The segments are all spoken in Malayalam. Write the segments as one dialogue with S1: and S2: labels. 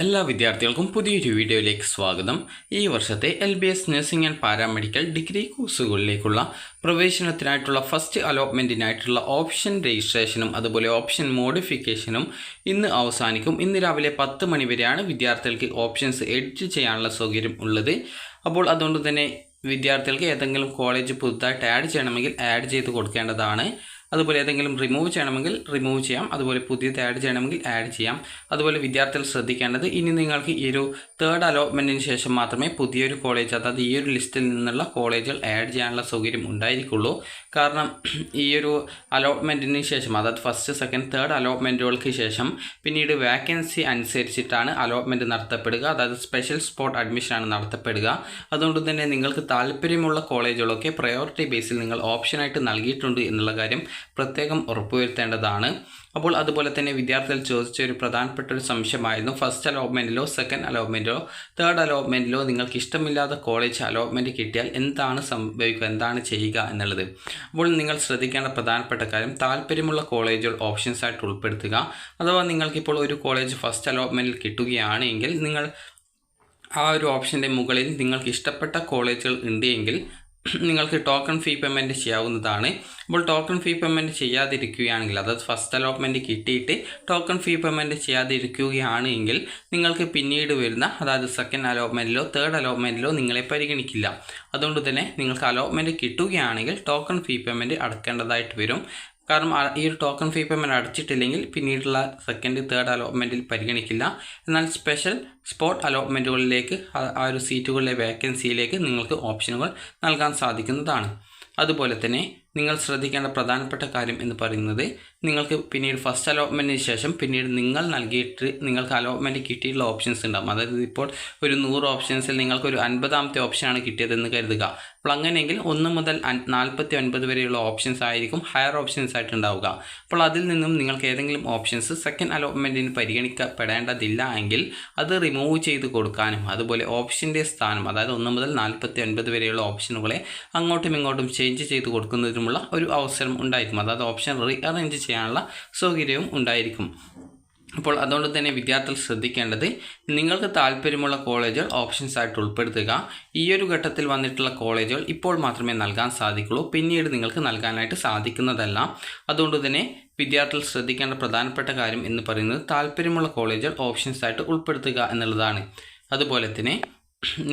S1: എല്ലാ വിദ്യാർത്ഥികൾക്കും പുതിയൊരു വീഡിയോയിലേക്ക് സ്വാഗതം. ഈ വർഷത്തെ LBS nursing and paramedical degree കോഴ്സുകളിലേക്കുള്ള പ്രവേശനത്തിനായിട്ടുള്ള ഫസ്റ്റ് അലോട്ട്മെൻറ്റിനായിട്ടുള്ള ഓപ്ഷൻ രജിസ്ട്രേഷനും അതുപോലെ ഓപ്ഷൻ മോഡിഫിക്കേഷനും ഇന്ന് അവസാനിക്കും. ഇന്ന് രാവിലെ 10 മണി വരെയാണ് വിദ്യാർത്ഥികൾക്ക് ഓപ്ഷൻസ് എഡിറ്റ് ചെയ്യാനുള്ള സൗകര്യം ഉള്ളത്. അപ്പോൾ അതുകൊണ്ട് തന്നെ വിദ്യാർത്ഥികൾക്ക് ഏതെങ്കിലും കോളേജ് പുതുതായിട്ട് ആഡ് ചെയ്യണമെങ്കിൽ ആഡ് ചെയ്ത് കൊടുക്കേണ്ടതാണ്. അതുപോലെ ഏതെങ്കിലും റിമൂവ് ചെയ്യണമെങ്കിൽ റിമൂവ് ചെയ്യാം. അതുപോലെ പുതിയത് ആഡ് ചെയ്യണമെങ്കിൽ ആഡ് ചെയ്യാം. അതുപോലെ വിദ്യാർത്ഥികൾ ശ്രദ്ധിക്കേണ്ടത്, ഇനി നിങ്ങൾക്ക് ഈ ഒരു തേർഡ് അലോട്ട്മെൻറ്റിന് ശേഷം മാത്രമേ പുതിയൊരു കോളേജ്, അതായത് ഈ ഒരു ലിസ്റ്റിൽ നിന്നുള്ള കോളേജുകൾ ആഡ് ചെയ്യാനുള്ള സൗകര്യം ഉണ്ടായിരിക്കുള്ളൂ. കാരണം ഈ ഒരു അലോട്ട്മെൻറ്റിന് ശേഷം, അതായത് ഫസ്റ്റ് സെക്കൻഡ് തേർഡ് അലോട്ട്മെൻറ്റുകൾക്ക് ശേഷം പിന്നീട് വാക്കൻസി അനുസരിച്ചിട്ടാണ് അലോട്ട്മെൻറ്റ് നടത്തപ്പെടുക. അതായത് സ്പെഷ്യൽ സ്പോട്ട് അഡ്മിഷനാണ് നടത്തപ്പെടുക. അതുകൊണ്ട് തന്നെ നിങ്ങൾക്ക് താല്പര്യമുള്ള കോളേജുകളൊക്കെ പ്രയോറിറ്റി ബേസിൽ നിങ്ങൾ ഓപ്ഷനായിട്ട് നൽകിയിട്ടുണ്ട് എന്നുള്ള കാര്യം പ്രത്യേകം ഉറപ്പുവരുത്തേണ്ടതാണ്. അപ്പോൾ അതുപോലെ തന്നെ വിദ്യാർത്ഥികൾ ചോദിച്ച ഒരു പ്രധാനപ്പെട്ട ഒരു സംശയമായിരുന്നു, ഫസ്റ്റ് അലോട്ട്മെൻറ്റിലോ സെക്കൻഡ് അലോട്ട്മെൻറ്റിലോ തേർഡ് അലോട്ട്മെൻറ്റിലോ നിങ്ങൾക്ക് ഇഷ്ടമില്ലാത്ത കോളേജ് അലോട്ട്മെൻറ്റ് കിട്ടിയാൽ എന്താണ് സംഭവിക്കുക, എന്താണ് ചെയ്യുക എന്നുള്ളത്. അപ്പോൾ നിങ്ങൾ ശ്രദ്ധിക്കേണ്ട പ്രധാനപ്പെട്ട കാര്യം, താല്പര്യമുള്ള കോളേജുകൾ ഓപ്ഷൻസായിട്ട് ഉൾപ്പെടുത്തുക. അഥവാ നിങ്ങൾക്കിപ്പോൾ ഒരു കോളേജ് ഫസ്റ്റ് അലോട്ട്മെൻറ്റിൽ കിട്ടുകയാണെങ്കിൽ നിങ്ങൾ ആ ഒരു ഓപ്ഷൻ്റെ മുകളിൽ നിങ്ങൾക്ക് ഇഷ്ടപ്പെട്ട കോളേജുകൾ ഉണ്ട് എങ്കിൽ നിങ്ങൾക്ക് ടോക്കൺ ഫീ പേയ്മെൻറ്റ് ചെയ്യാവുന്നതാണ്. അപ്പോൾ ടോക്കൺ ഫീ പേയ്മെൻറ്റ് ചെയ്യാതിരിക്കുകയാണെങ്കിൽ, അതായത് ഫസ്റ്റ് അലോട്ട്മെൻറ്റ് കിട്ടിയിട്ട് ടോക്കൺ ഫീ പേയ്മെൻറ്റ് ചെയ്യാതിരിക്കുകയാണ് എങ്കിൽ നിങ്ങൾക്ക് പിന്നീട് വരുന്ന, അതായത് സെക്കൻഡ് അലോട്ട്മെൻറ്റിലോ തേർഡ് അലോട്ട്മെൻറ്റിലോ നിങ്ങളെ പരിഗണിക്കില്ല. അതുകൊണ്ട് തന്നെ നിങ്ങൾക്ക് അലോട്ട്മെൻറ്റ് കിട്ടുകയാണെങ്കിൽ ടോക്കൺ ഫീ പേയ്മെൻറ്റ് അടക്കേണ്ടതായിട്ട് വരും. കാരണം ഈ ഒരു ടോക്കൺ ഫീ പേയ്മെൻറ്റ് അടച്ചിട്ടില്ലെങ്കിൽ പിന്നീടുള്ള സെക്കൻഡ് തേർഡ് അലോട്ട്മെൻറ്റിൽ പരിഗണിക്കില്ല. എന്നാൽ സ്പെഷ്യൽ സ്പോട്ട് അലോട്ട്മെൻറ്റുകളിലേക്ക്, ആ ഒരു സീറ്റുകളിലെ വേക്കൻസിയിലേക്ക് നിങ്ങൾക്ക് ഓപ്ഷനുകൾ നൽകാൻ സാധിക്കുന്നതാണ്. അതുപോലെ തന്നെ നിങ്ങൾ ശ്രദ്ധിക്കേണ്ട പ്രധാനപ്പെട്ട കാര്യം എന്ന് പറയുന്നത്, നിങ്ങൾക്ക് പിന്നീട് ഫസ്റ്റ് അലോട്ട്മെൻറ്റിന് ശേഷം പിന്നീട് നിങ്ങൾ നൽകിയിട്ട് നിങ്ങൾക്ക് അലോട്ട്മെൻറ്റ് കിട്ടിയിട്ടുള്ള ഓപ്ഷൻസ് ഉണ്ടാകും. അതായത് ഇപ്പോൾ ഒരു 100 ഓപ്ഷൻസിൽ നിങ്ങൾക്കൊരു 50ാമത്തെ ഓപ്ഷനാണ് കിട്ടിയതെന്ന് കരുതുക. അപ്പോൾ അങ്ങനെയെങ്കിൽ 1 മുതൽ 49 വരെയുള്ള ഓപ്ഷൻസ് ആയിരിക്കും ഹയർ ഓപ്ഷൻസ് ആയിട്ട് ഉണ്ടാവുക. അപ്പോൾ അതിൽ നിന്നും നിങ്ങൾക്ക് ഏതെങ്കിലും ഓപ്ഷൻസ് സെക്കൻഡ് അലോട്ട്മെൻറ്റിന് പരിഗണിക്കപ്പെടേണ്ടതില്ല എങ്കിൽ അത് റിമൂവ് ചെയ്ത് കൊടുക്കാനും, അതുപോലെ ഓപ്ഷൻ്റെ സ്ഥാനം, അതായത് 1 മുതൽ 49 വരെയുള്ള ഓപ്ഷനുകളെ അങ്ങോട്ടും ഇങ്ങോട്ടും ചേഞ്ച് ചെയ്ത് കൊടുക്കുന്നതിനുമുള്ള ഒരു അവസരം ഉണ്ടായിരിക്കും. അതായത് ഓപ്ഷൻ റീഅറേഞ്ച് ചെയ്യാനുള്ള സൗകര്യവും ഉണ്ടായിരിക്കും. അപ്പോൾ അതുകൊണ്ട് തന്നെ വിദ്യാർത്ഥികൾ ശ്രദ്ധിക്കേണ്ടത്, നിങ്ങൾക്ക് താല്പര്യമുള്ള കോളേജുകൾ ഓപ്ഷൻസ് ആയിട്ട് ഉൾപ്പെടുത്തുക. ഈ ഒരു ഘട്ടത്തിൽ വന്നിട്ടുള്ള കോളേജുകൾ ഇപ്പോൾ മാത്രമേ നൽകാൻ സാധിക്കുള്ളൂ, പിന്നീട് നിങ്ങൾക്ക് നൽകാനായിട്ട് സാധിക്കുന്നതല്ല. അതുകൊണ്ട് തന്നെ വിദ്യാർത്ഥികൾ ശ്രദ്ധിക്കേണ്ട പ്രധാനപ്പെട്ട കാര്യം എന്ന് പറയുന്നത്, താല്പര്യമുള്ള കോളേജുകൾ ഓപ്ഷൻസ് ആയിട്ട് ഉൾപ്പെടുത്തുക എന്നുള്ളതാണ്. അതുപോലെ തന്നെ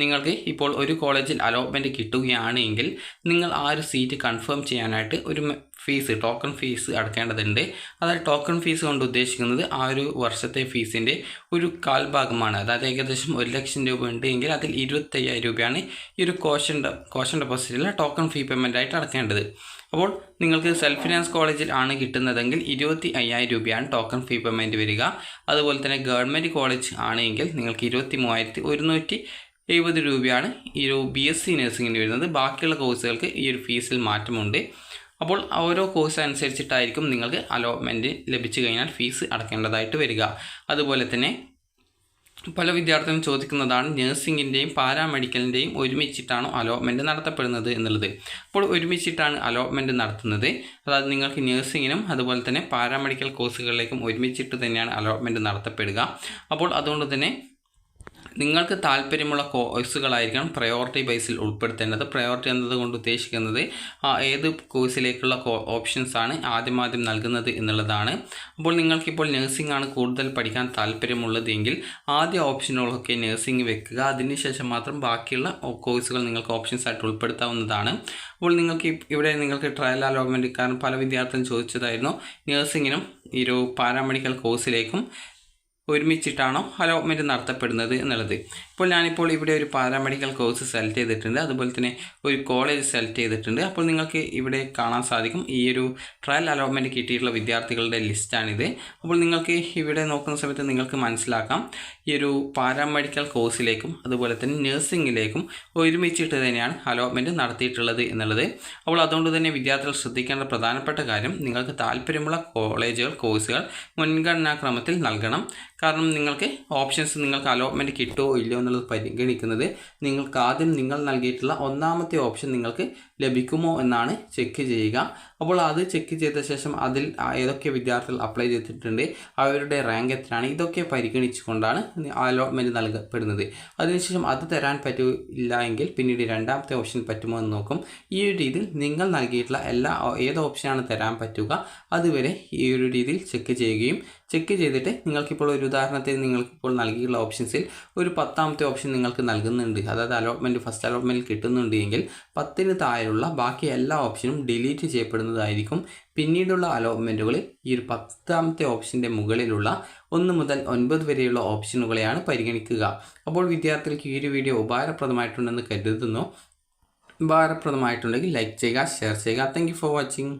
S1: നിങ്ങൾക്ക് ഇപ്പോൾ ഒരു കോളേജിൽ അലോട്ട്മെൻറ്റ് കിട്ടുകയാണ് എങ്കിൽ നിങ്ങൾ ആ ഒരു സീറ്റ് കൺഫേം ചെയ്യാനായിട്ട് ഒരു ഫീസ്, ടോക്കൺ ഫീസ് അടക്കേണ്ടതുണ്ട്. അതായത് ടോക്കൺ ഫീസ് കൊണ്ട് ഉദ്ദേശിക്കുന്നത് ആ ഒരു വർഷത്തെ ഫീസിൻ്റെ ഒരു കാൽഭാഗമാണ്. അതായത് ഏകദേശം 1 ലക്ഷം രൂപ ഉണ്ട് എങ്കിൽ അതിൽ 25,000 രൂപയാണ് ഈ ഒരു കോഷൻ ഡെപ്പോസിറ്റിലെ ടോക്കൺ ഫീ പേയ്മെൻ്റ് ആയിട്ട് അടക്കേണ്ടത്. അപ്പോൾ നിങ്ങൾക്ക് സെൽഫ് ഫിനാൻസ് കോളേജിൽ ആണ് കിട്ടുന്നതെങ്കിൽ 25,000 രൂപയാണ് ടോക്കൺ ഫീ പേയ്മെൻറ്റ് വരിക. അതുപോലെ തന്നെ ഗവൺമെൻറ് കോളേജ് ആണെങ്കിൽ നിങ്ങൾക്ക് 23,170 രൂപയാണ് ഈ ഒരു BSc നഴ്സിംഗിന് വരുന്നത്. ബാക്കിയുള്ള കോഴ്സുകൾക്ക് ഈ ഒരു ഫീസിൽ മാറ്റമുണ്ട്. അപ്പോൾ ഓരോ കോഴ്സ് അനുസരിച്ചിട്ടായിരിക്കും നിങ്ങൾക്ക് അലോട്ട്മെൻറ്റ് ലഭിച്ചു കഴിഞ്ഞാൽ ഫീസ് അടക്കേണ്ടതായിട്ട് വരിക. അതുപോലെ തന്നെ പല വിദ്യാർത്ഥികളും ചോദിക്കുന്നതാണ്, നഴ്സിംഗിൻ്റെയും പാരാമെഡിക്കലിൻ്റെയും ഒരുമിച്ചിട്ടാണോ അലോട്ട്മെൻറ്റ് നടത്തപ്പെടുന്നത് എന്നുള്ളത്. അപ്പോൾ ഒരുമിച്ചിട്ടാണ് അലോട്ട്മെൻറ്റ് നടത്തുന്നത്. അതായത് നിങ്ങൾക്ക് നഴ്സിങ്ങിനും അതുപോലെ തന്നെ പാരാമെഡിക്കൽ കോഴ്സുകളിലേക്കും ഒരുമിച്ചിട്ട് തന്നെയാണ് അലോട്ട്മെൻറ്റ് നടത്തപ്പെടുക. അപ്പോൾ അതുകൊണ്ട് തന്നെ നിങ്ങൾക്ക് താല്പര്യമുള്ള കോഴ്സുകളായിരിക്കണം പ്രയോറിറ്റി ബേസിൽ ഉൾപ്പെടുത്തേണ്ടത്. പ്രയോറിറ്റി എന്നതുകൊണ്ട് ഉദ്ദേശിക്കുന്നത് ഏത് കോഴ്സിലേക്കുള്ള ഓപ്ഷൻസാണ് ആദ്യം നൽകുന്നത് എന്നുള്ളതാണ്. അപ്പോൾ നിങ്ങൾക്കിപ്പോൾ നഴ്സിംഗ് ആണ് കൂടുതൽ പഠിക്കാൻ താല്പര്യമുള്ളത് എങ്കിൽ ആദ്യ ഓപ്ഷനുകളൊക്കെ നഴ്സിംഗ് വെക്കുക. അതിനുശേഷം മാത്രം ബാക്കിയുള്ള കോഴ്സുകൾ നിങ്ങൾക്ക് ഓപ്ഷൻസ് ആയിട്ട് ഉൾപ്പെടുത്താവുന്നതാണ്. അപ്പോൾ നിങ്ങൾക്ക് ട്രയൽ അലോട്ട്മെൻറ്റ്, കാരണം പല വിദ്യാർത്ഥികളും ചോദിച്ചതായിരുന്നു, നഴ്സിങ്ങിനും ഈ ഒരു പാരാമെഡിക്കൽ കോഴ്സിലേക്കും ഒരുമിച്ചിട്ടാണോ അലോട്ട്മെൻറ്റ് നടത്തപ്പെടുന്നത് എന്നുള്ളത്. ഇപ്പോൾ ഞാനിപ്പോൾ ഇവിടെ ഒരു പാരാമെഡിക്കൽ കോഴ്സ് സെലക്ട് ചെയ്തിട്ടുണ്ട്, അതുപോലെ തന്നെ ഒരു കോളേജ് സെലക്ട് ചെയ്തിട്ടുണ്ട്. അപ്പോൾ നിങ്ങൾക്ക് ഇവിടെ കാണാൻ സാധിക്കും, ഈ ഒരു ട്രയൽ അലോട്ട്മെൻറ്റ് കിട്ടിയിട്ടുള്ള വിദ്യാർത്ഥികളുടെ ലിസ്റ്റാണിത്. അപ്പോൾ നിങ്ങൾക്ക് ഇവിടെ നോക്കുന്ന സമയത്ത് നിങ്ങൾക്ക് മനസ്സിലാക്കാം, ഈ ഒരു പാരാമെഡിക്കൽ കോഴ്സിലേക്കും അതുപോലെ തന്നെ നഴ്സിംഗിലേക്കും ഒരുമിച്ചിട്ട് തന്നെയാണ് അലോട്ട്മെൻറ്റ് നടത്തിയിട്ടുള്ളത് എന്നുള്ളത്. അപ്പോൾ അതുകൊണ്ട് തന്നെ വിദ്യാർത്ഥികൾ ശ്രദ്ധിക്കേണ്ട പ്രധാനപ്പെട്ട കാര്യം, നിങ്ങൾക്ക് താല്പര്യമുള്ള കോളേജുകൾ, കോഴ്സുകൾ മുൻഗണനാക്രമത്തിൽ നൽകണം. കാരണം നിങ്ങൾക്ക് അലോട്ട്മെൻറ്റ് കിട്ടുമോ ഇല്ലയോ എന്നുള്ളത് പരിഗണിക്കുന്നത് നിങ്ങൾക്ക് ആദ്യം നിങ്ങൾ നൽകിയിട്ടുള്ള ഒന്നാമത്തെ ഓപ്ഷൻ നിങ്ങൾക്ക് ലഭിക്കുമോ എന്നാണ് ചെക്ക് ചെയ്യുക. അപ്പോൾ അത് ചെക്ക് ചെയ്ത ശേഷം അതിൽ ഏതൊക്കെ വിദ്യാർത്ഥികൾ അപ്ലൈ ചെയ്തിട്ടുണ്ട്, അവരുടെ റാങ്ക് എത്രയാണ്, ഇതൊക്കെ പരിഗണിച്ചുകൊണ്ടാണ് അലോട്ട്മെൻറ്റ് നൽകപ്പെടുന്നത്. അതിനുശേഷം അത് തരാൻ പറ്റില്ല എങ്കിൽ പിന്നീട് രണ്ടാമത്തെ ഓപ്ഷൻ പറ്റുമോ എന്ന് നോക്കും. ഈ ഒരു രീതിയിൽ നിങ്ങൾ നൽകിയിട്ടുള്ള ഏത് ഓപ്ഷനാണ് തരാൻ പറ്റുക അതുവരെ ഈ ഒരു രീതിയിൽ ചെക്ക് ചെയ്യുകയും ചെക്ക് ചെയ്തിട്ട് നിങ്ങൾക്കിപ്പോൾ ഒരു ഉദാഹരണത്തിന് നിങ്ങൾക്കിപ്പോൾ നൽകിയിട്ടുള്ള ഓപ്ഷൻസിൽ ഒരു 10ാമത്തെ ഓപ്ഷൻ നിങ്ങൾക്ക് നൽകുന്നുണ്ട്, അതായത് ഫസ്റ്റ് അലോട്ട്മെൻറ്റിൽ കിട്ടുന്നുണ്ട് എങ്കിൽ 10ന് താഴെയുള്ള ബാക്കി എല്ലാ ഓപ്ഷനും ഡിലീറ്റ് ചെയ്യപ്പെടുന്നതായിരിക്കും. പിന്നീടുള്ള അലോട്ട്മെൻറ്റുകളിൽ ഈ ഒരു 10ാമത്തെ ഓപ്ഷൻ്റെ മുകളിലുള്ള 1 മുതൽ 9 വരെയുള്ള ഓപ്ഷനുകളെയാണ് പരിഗണിക്കുക. അപ്പോൾ വിദ്യാർത്ഥികൾക്ക് ഈ ഒരു വീഡിയോ ഉപകാരപ്രദമായിട്ടുണ്ടെന്ന് കരുതുന്നു. ഉപകാരപ്രദമായിട്ടുണ്ടെങ്കിൽ ലൈക്ക് ചെയ്യുക, ഷെയർ ചെയ്യുക. Thank you for watching.